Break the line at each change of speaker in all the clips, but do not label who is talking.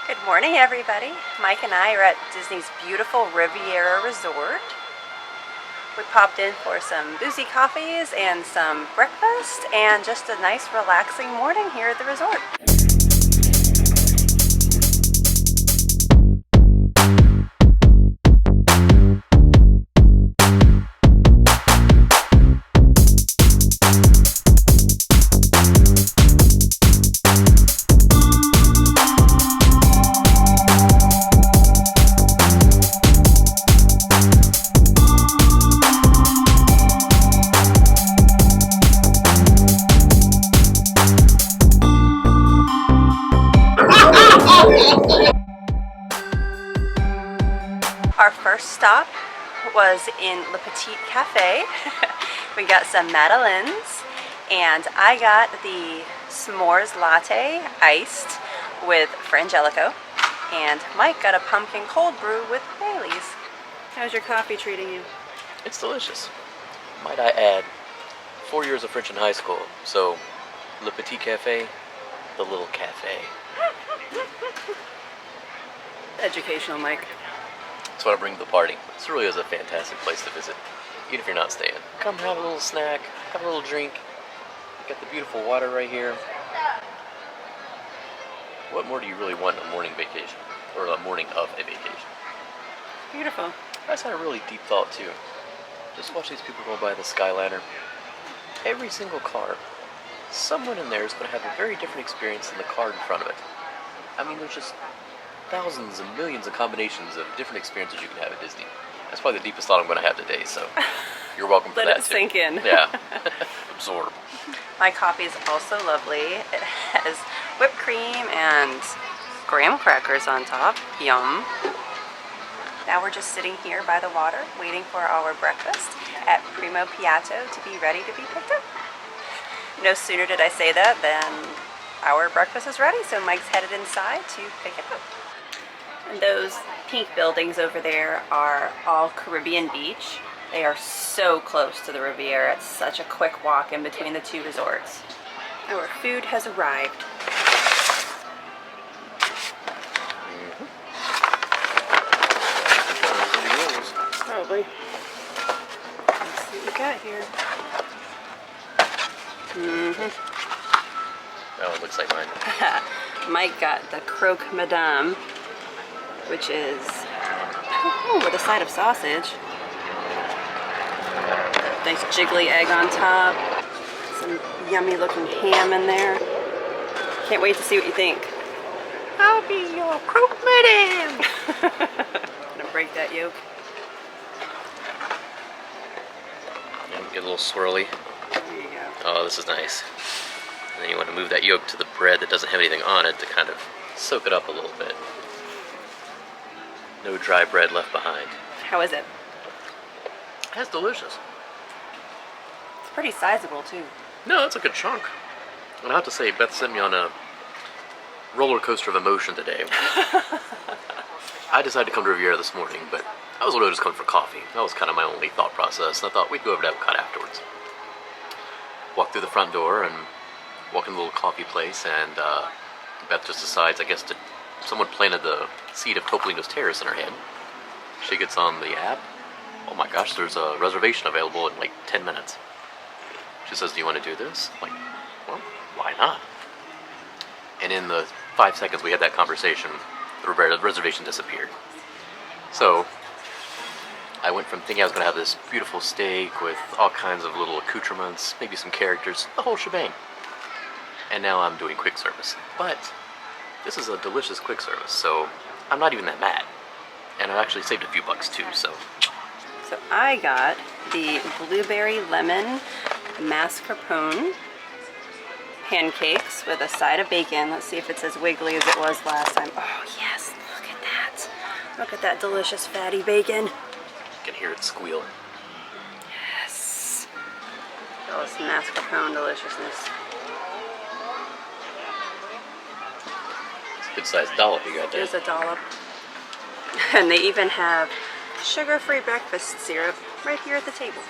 Good morning, everybody. Mike and I are at Disney's beautiful Riviera Resort. We popped in for some boozy coffees and some breakfast and just a nice relaxing morning here at the resort. Our first stop was in the Petite Cafe. We got some madeleines, and I got the s'mores latte iced with frangelico, and Mike got a pumpkin cold brew with Bailey's. How's your coffee treating you?
It's delicious. Might I add, 4 years of French in high school, so Le Petit Café, the little cafe.
Educational, Mike.
That's what I bring to the party. This really is a fantastic place to visit, even if you're not staying. Come have a little snack, have a little drink. You got the beautiful water right here. What more do you really want in a morning vacation, or a morning of a vacation?
Beautiful.
I just had a really deep thought too. Just watch these people go by the Skyliner. Every single car, someone in there is going to have a very different experience than the car in front of it. I mean, there's just thousands and millions of combinations of different experiences you can have at Disney. That's probably the deepest thought I'm going to have today, so you're welcome for that too.
Let it sink in.
Yeah. Absorb.
My coffee is also lovely. It has whipped cream and graham crackers on top. Yum. Now we're just sitting here by the water waiting for our breakfast at Primo Piatto to be ready to be picked up. No sooner did I say that than our breakfast is ready, so Mike's headed inside to pick it up. And those pink buildings over there are all Caribbean Beach. They are so close to the Riviera. It's such a quick walk in between the two resorts. Our food has arrived. Probably. Let's see what we got here.
Oh, it looks like mine.
Mike got the croak madame, which is with a side of sausage. Nice jiggly egg on top. Some yummy looking ham in there. Can't wait to see what you think.
I'll be your croak madame.
Gonna break that yolk.
And get a little swirly.
There you go.
Oh, this is nice. And then you want to move that yolk to the bread that doesn't have anything on it to kind of soak it up a little bit. No dry bread left behind.
How is it?
That's delicious.
It's pretty sizable too.
No, that's a good chunk. And I have to say, Beth sent me on a roller coaster of emotion today. I decided to come to Riviera this morning, but I was literally just coming for coffee. That was kind of my only thought process, and I thought we'd go over to Epcot afterwards. Walk through the front door and walk in the little coffee place, and Beth just decides, I guess, someone planted the seed of Topolino's Terrace in her head. She gets on the app. Oh my gosh, there's a reservation available in like 10 minutes. She says, do you want to do this? I'm like, well, why not? And in the 5 seconds we had that conversation, the reservation disappeared. So I went from thinking I was going to have this beautiful steak with all kinds of little accoutrements, maybe some characters, the whole shebang. And now I'm doing quick service. But this is a delicious quick service, so I'm not even that mad. And I actually saved a few bucks too, so.
So I got the blueberry lemon mascarpone pancakes with a side of bacon. Let's see if it's as wiggly as it was last time. Oh yes, look at that. Look at that delicious fatty bacon.
You can hear it squeal.
Yes. Oh, this mascarpone deliciousness.
It's a good sized dollop you got there.
There's a dollop. And they even have sugar-free breakfast syrup right here at the table.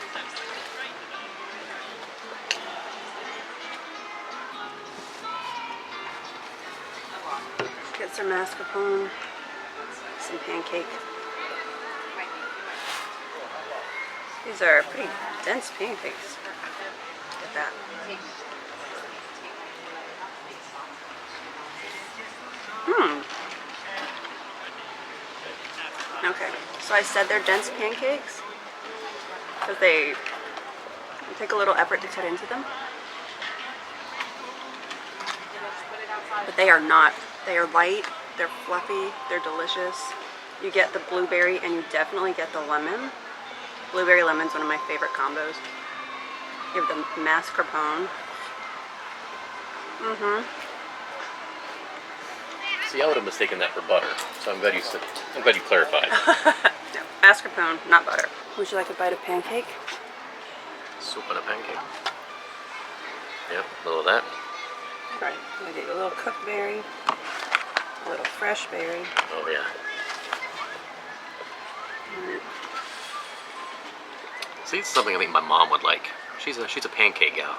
Get biscuits or mascarpone, some pancake. These are pretty dense pancakes. Look at that. Okay, so I said they're dense pancakes because they take a little effort to cut into them. But they are not. They are light, they're fluffy, they're delicious. You get the blueberry and you definitely get the lemon. Blueberry lemon's one of my favorite combos. You have the mascarpone.
See, I would have mistaken that for butter, so I'm glad you said. I'm glad you clarified.
No, mascarpone, not butter. Would you like a bite of pancake?
Soup and a pancake. Yep, a little of that.
All right, I'm gonna get you a little cooked berry, a little fresh berry.
Oh yeah. See, it's something I think my mom would like. She's a pancake gal.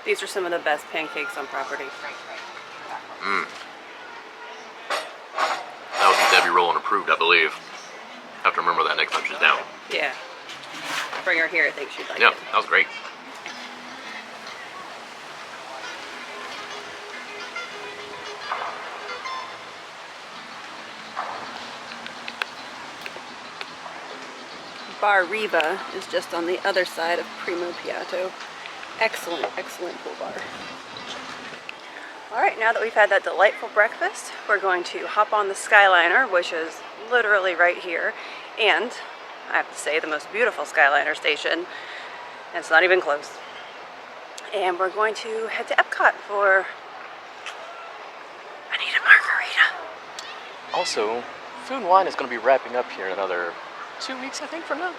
These are some of the best pancakes on property.
That would be Debbie Rowland approved, I believe. Have to remember that next time she's down.
Yeah. Bring her here, I think she'd like
Yeah,
it.
that was great.
Bar Riva is just on the other side of Primo Piatto. Excellent, excellent pool bar. Alright, now that we've had that delightful breakfast, we're going to hop on the Skyliner, which is literally right here. And, I have to say, the most beautiful Skyliner station. And it's not even close. And we're going to head to Epcot for... I need a margarita.
Also, Food and Wine is going to be wrapping up here in another 2 weeks, I think, from now.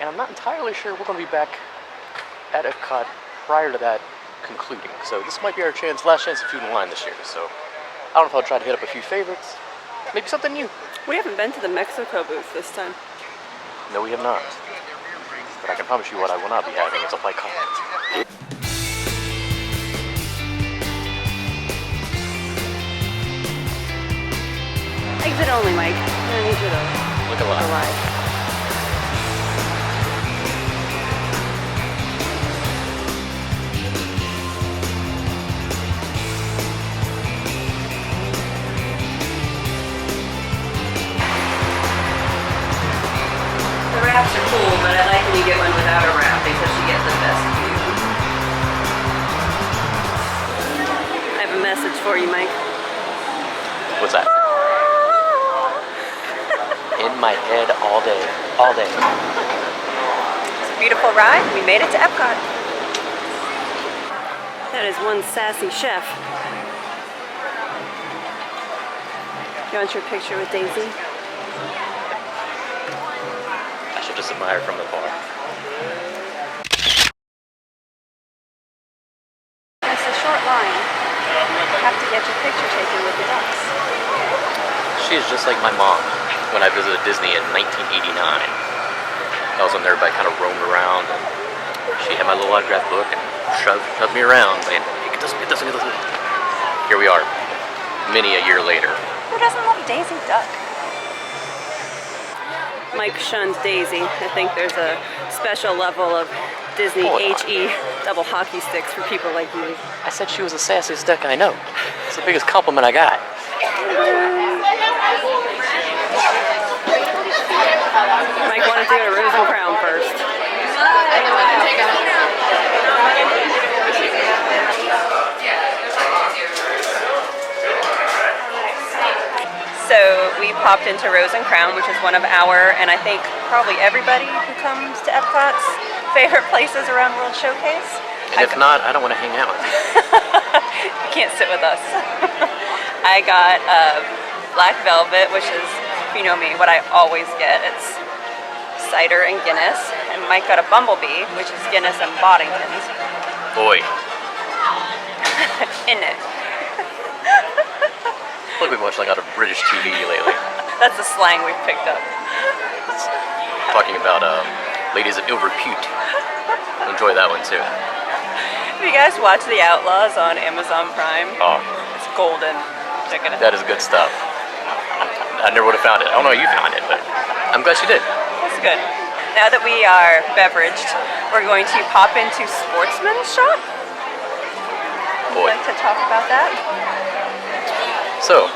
And I'm not entirely sure we're going to be back at Epcot prior to that concluding. So this might be our last chance at Food and Wine this year. So I don't know if I'll try to hit up a few favorites. Maybe something new.
We haven't been to the Mexico booth this time.
No, we have not. But I can promise you what I will not be having is a white coffee.
Exit only, Mike. I don't need you to
Look alive.
arrive. The wraps are cool, but I like when you get one without a wrap because you get the best view. I have a message for you, Mike.
What's that? In my head all day. All day.
It's a beautiful ride. We made it to Epcot. That is one sassy chef. You want your picture with Daisy?
I should just admire from afar.
It's a short line. You have to get your picture taken with the ducks.
She is just like my mom when I visited Disney in 1989. I was when everybody kind of roamed around, and she had my little autograph book and shoved me around, saying, hey, get this. Here we are, many a year later.
Who doesn't love Daisy Duck? Mike shunned Daisy. I think there's a special level of Disney HE double hockey sticks for people like you.
I said she was the sassiest duck I know. It's the biggest compliment I got.
Mike wanted to do a Rosen Crown first. So we popped into Rosen Crown, which is one of our, and I think probably everybody who comes to Epcot's favorite places around World Showcase.
And if not, I don't want to hang out with you.
You can't sit with us. I got Black Velvet, which is, you know me, what I always get. It's cider and Guinness. And Mike got a Bumblebee, which is Guinness and Boddington's.
Boy.
In it.
Look, we've watched like out of British TV lately.
That's the slang we've picked up.
Talking about ladies of ill repute. Enjoy that one too.
Have you guys watched The Outlaws on Amazon Prime?
Oh.
It's golden. chicken.
That is good stuff. I never would have found it. I don't know how you found it, but I'm glad you did.
That's good. Now that we are beveraged, we're going to pop into Sportsman's Shop. Would you like to talk about that?
So,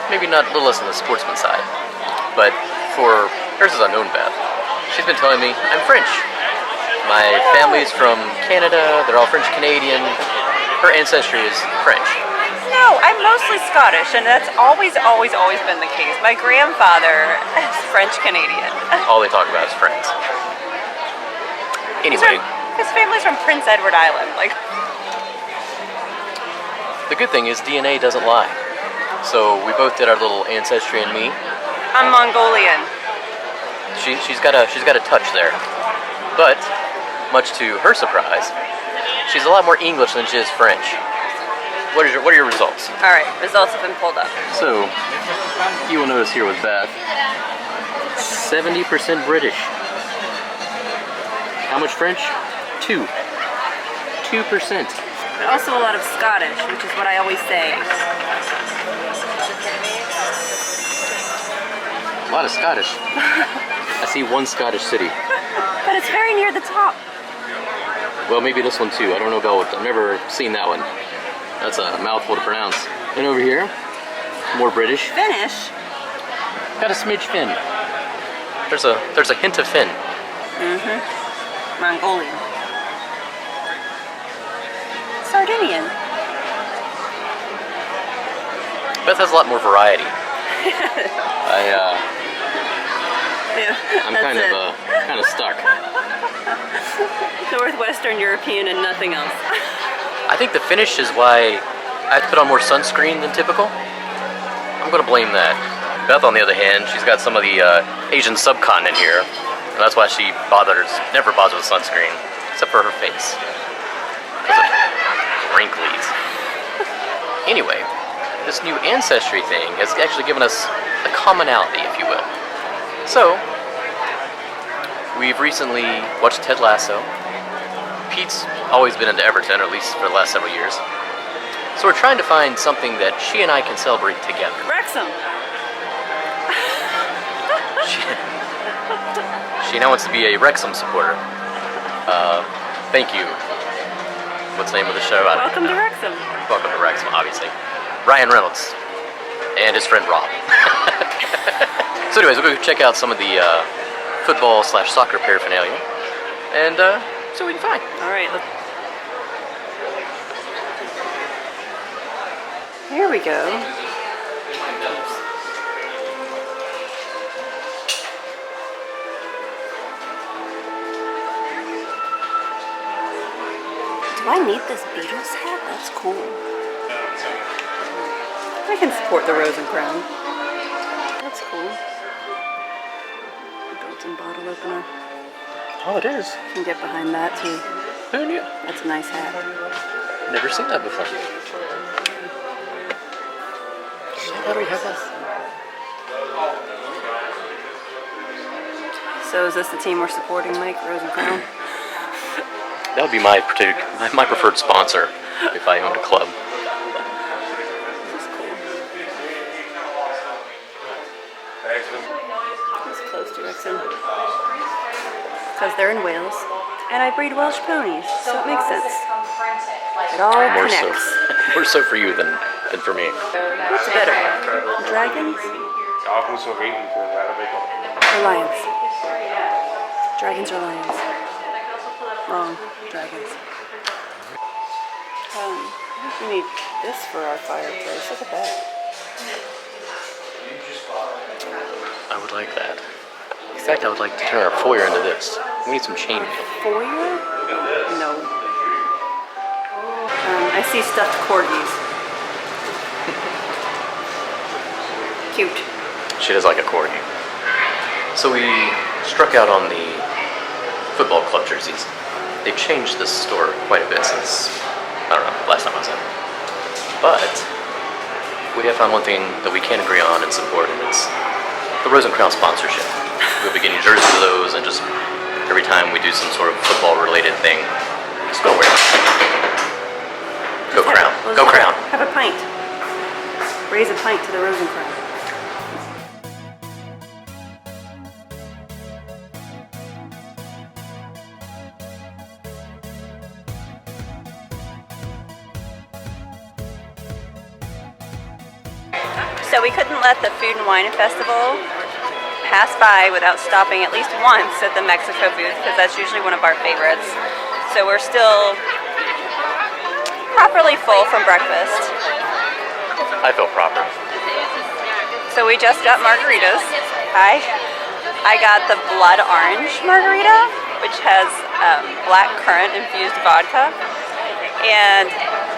maybe not a little less on the sportsman side, but for hers is unknown Beth. She's been telling me I'm French. My family's from Canada. They're all French Canadian. Her ancestry is French.
No, I'm mostly Scottish, and that's always been the case. My grandfather is French Canadian.
All they talk about is friends. Anyway,
his family's from Prince Edward Island. Like,
the good thing is DNA doesn't lie. So we both did our little ancestry and me.
I'm Mongolian.
She's got a touch there, but much to her surprise, she's a lot more English than she is French. What are your results?
All right, results have been pulled up.
So you will notice here with Beth, 70% British. How much French? 2%.
Also a lot of Scottish, which is what I always say.
A lot of Scottish. I see one Scottish city.
But it's very near the top.
Well, maybe this one too. I don't know about. I've never seen that one. That's a mouthful to pronounce. And over here, more British.
Finnish.
Got a smidge Finn. There's a hint of Finn.
Mongolian. Sardinian.
Beth has a lot more variety. I'm kind of stuck.
Northwestern European and nothing else.
I think the finish is why I have to put on more sunscreen than typical. I'm gonna blame that. Beth, on the other hand, she's got some of the Asian subcontinent here, and that's why she never bothers with sunscreen, except for her face, because of wrinkles. Anyway, this new ancestry thing has actually given us a commonality, if you will. So, we've recently watched Ted Lasso. Pete's always been into Everton, or at least for the last several years. So we're trying to find something that she and I can celebrate together.
Wrexham.
She now wants to be a Wrexham supporter. Thank you. What's the name of the show?
Welcome to Wrexham.
Welcome to Wrexham, obviously. Ryan Reynolds and his friend Rob. So anyways, we'll go check out some of the football/soccer paraphernalia and see what we can find.
All right. Here we go. Do I need this Beatles hat? That's cool. I can support the Rosen Crown. That's cool. Built-in bottle opener.
Oh, it is.
You can get behind that too.
Who knew?
That's a nice hat.
Never seen that before. How do we have that?
So is this the team we're supporting, Mike? Rosen Crown?
That would be my preferred sponsor if I owned a club.
This is cool. It's close to Wrexham. Because they're in Wales. And I breed Welsh ponies, so it makes sense. It all connects.
More so for you than for me.
What's better? Dragons? Or lions? Dragons or lions? Wrong. Dragons. We need this for our fireplace. Look at that.
I would like that. In fact, I would like to turn our foyer into this. We need some chain mail.
Foyer? No. I see stuffed corgis. Cute.
She does like a corgi. So we struck out on the football club jerseys. They've changed this store quite a bit since, I don't know, last time I was in. But we have found one thing that we can agree on and support, and it's the Rosen Crown sponsorship. We'll be getting jerseys of those, and just every time we do some sort of football-related thing, just go wear it. Go Crown. Go Crown.
Have a pint. Raise a pint to the Rosen Crown. So we couldn't let the Food and Wine Festival pass by without stopping at least once at the Mexico booth, because that's usually one of our favorites. So we're still properly full from breakfast.
I feel proper.
So we just got margaritas. I got the blood orange margarita, which has black currant infused vodka. And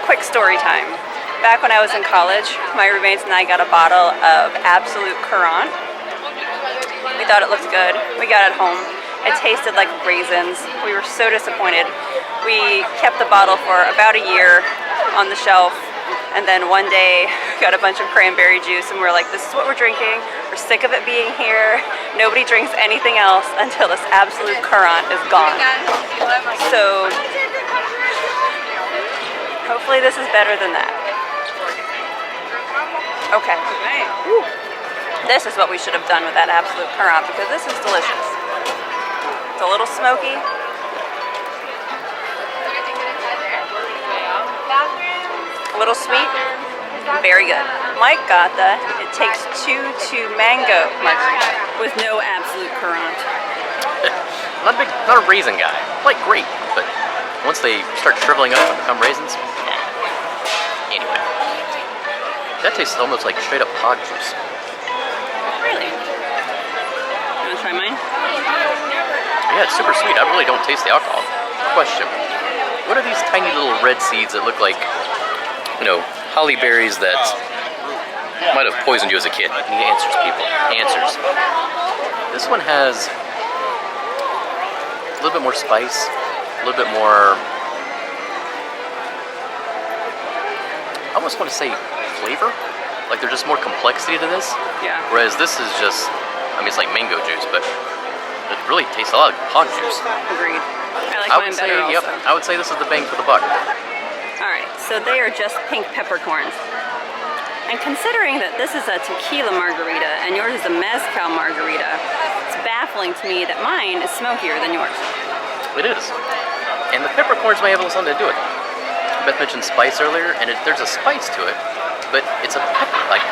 quick story time. Back when I was in college, my roommates and I got a bottle of Absolute Currant. We thought it looked good. We got it home. It tasted like raisins. We were so disappointed. We kept the bottle for about a year on the shelf, and then one day got a bunch of cranberry juice, and we're like, this is what we're drinking. We're sick of it being here. Nobody drinks anything else until this Absolute Currant is gone. So hopefully this is better than that. Okay. Woo. This is what we should have done with that Absolute Currant, because this is delicious. It's a little smoky. A little sweet. Very good. Mike got the It Takes Two to Mango margarita with no Absolute Currant.
Not a raisin guy. I like grape, but once they start shriveling up and become raisins, anyway. That tastes almost like straight up pod juice.
Really? You want to try mine?
Yeah, it's super sweet. I really don't taste the alcohol. Question. What are these tiny little red seeds that look like, holly berries that might have poisoned you as a kid? I need answers, people. Answers. This one has a little bit more spice, a little bit more, I almost want to say flavor. Like there's just more complexity to this.
Yeah.
Whereas this is just, it's like mango juice, but it really tastes a lot like pod juice.
Agreed. I like mine better also.
Yep, I would say this is the bang for the buck.
Alright, so they are just pink peppercorns. And considering that this is a tequila margarita and yours is a mezcal margarita, it's baffling to me that mine is smokier than yours.
It is. And the peppercorns may have a little something to do with it. Beth mentioned spice earlier, and there's a spice to it, but it's a pepper. Like,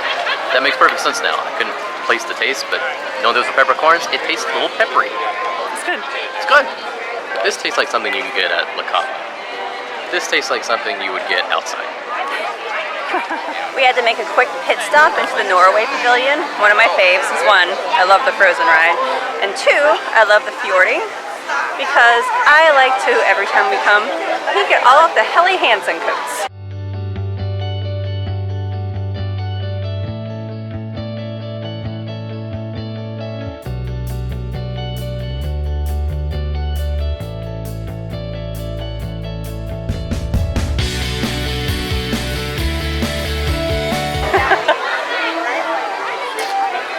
that makes perfect sense now. I couldn't place the taste, but knowing those are peppercorns, it tastes a little peppery.
It's good.
It's good. This tastes like something you can get at La Cava. This tastes like something you would get outside.
We had to make a quick pit stop into the Norway Pavilion. One of my faves is one, I love the Frozen ride. And two, I love the fjording, because I like to, every time we come, peek at all of the Helly Hansen coats.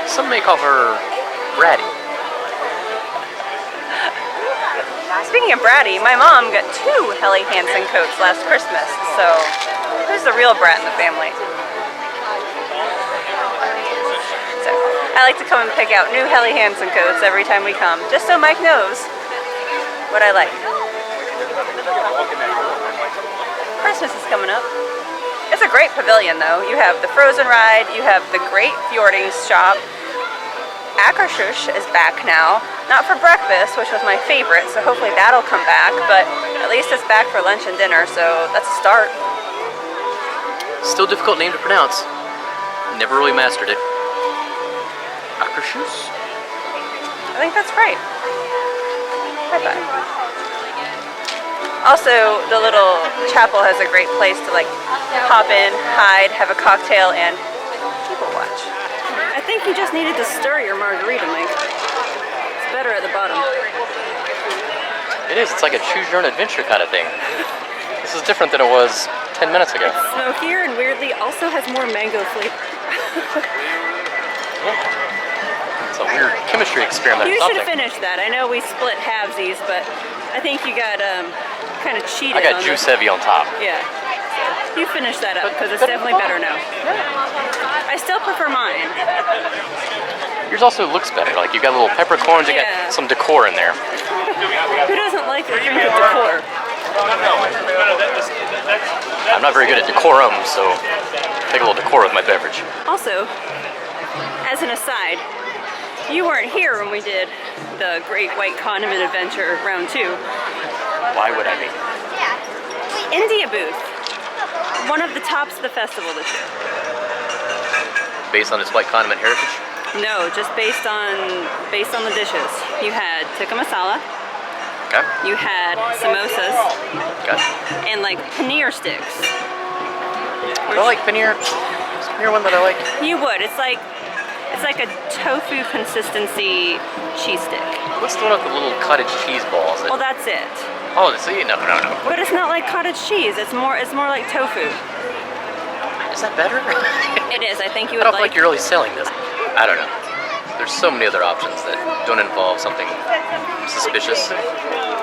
Some may call her bratty.
Speaking of bratty, my mom got 2 Helly Hansen coats last Christmas, so who's the real brat in the family? So I like to come and pick out new Helly Hansen coats every time we come, just so Mike knows what I like. Christmas is coming up. It's a great pavilion though. You have the Frozen ride, you have the great fjording shop. Akershus is back now, not for breakfast, which was my favorite, so hopefully that'll come back, but at least it's back for lunch and dinner, so that's a start.
Still difficult name to pronounce. Never really mastered it. Akershus?
I think that's right. Bye-bye. Also, the little chapel has a great place to hop in, hide, have a cocktail, and people watch. I think you just needed to stir your margarita, Mike. It's better at the bottom.
It is. It's like a choose your own adventure kind of thing. This is different than it was 10 minutes ago.
It's smokier and weirdly also has more mango flavor.
Yeah. It's a weird chemistry experiment.
You should have finished that. I know we split halvesies, but I think you got kind of cheated.
I got juice heavy on top.
Yeah. You finish that up because it's definitely better now. I still prefer mine.
Yours also looks better. Like you've got little peppercorns, you
Yeah.
got some decor in there.
Who doesn't like a drink with decor?
I'm not very good at decorum, so take a little decor with my beverage.
Also, as an aside, you weren't here when we did the Great White Condiment Adventure Round 2.
Why would I be?
India booth. One of the tops of the festival this year.
Based on its white condiment heritage?
No, just based on the dishes. You had tikka masala,
Okay.
you had samosas,
Okay.
and like paneer sticks.
Do I like paneer? Is paneer one that I like?
You would. It's like a tofu consistency cheese stick.
What's the one with the little cottage cheese balls?
Well, that's it.
Oh, see, no.
But it's not like cottage cheese. It's more like tofu.
Is that better?
It is. I think you
I
would
don't feel like you're really selling this. I don't know. There's so many other options that don't involve something suspicious,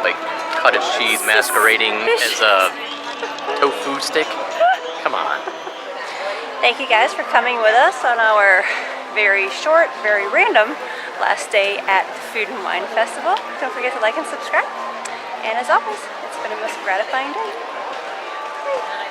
like cottage cheese masquerading as a tofu stick. Come on.
Thank you guys for coming with us on our very short, very random last day at the Food and Wine Festival. Don't forget to like and subscribe. And as always, it's been a most gratifying day. Bye.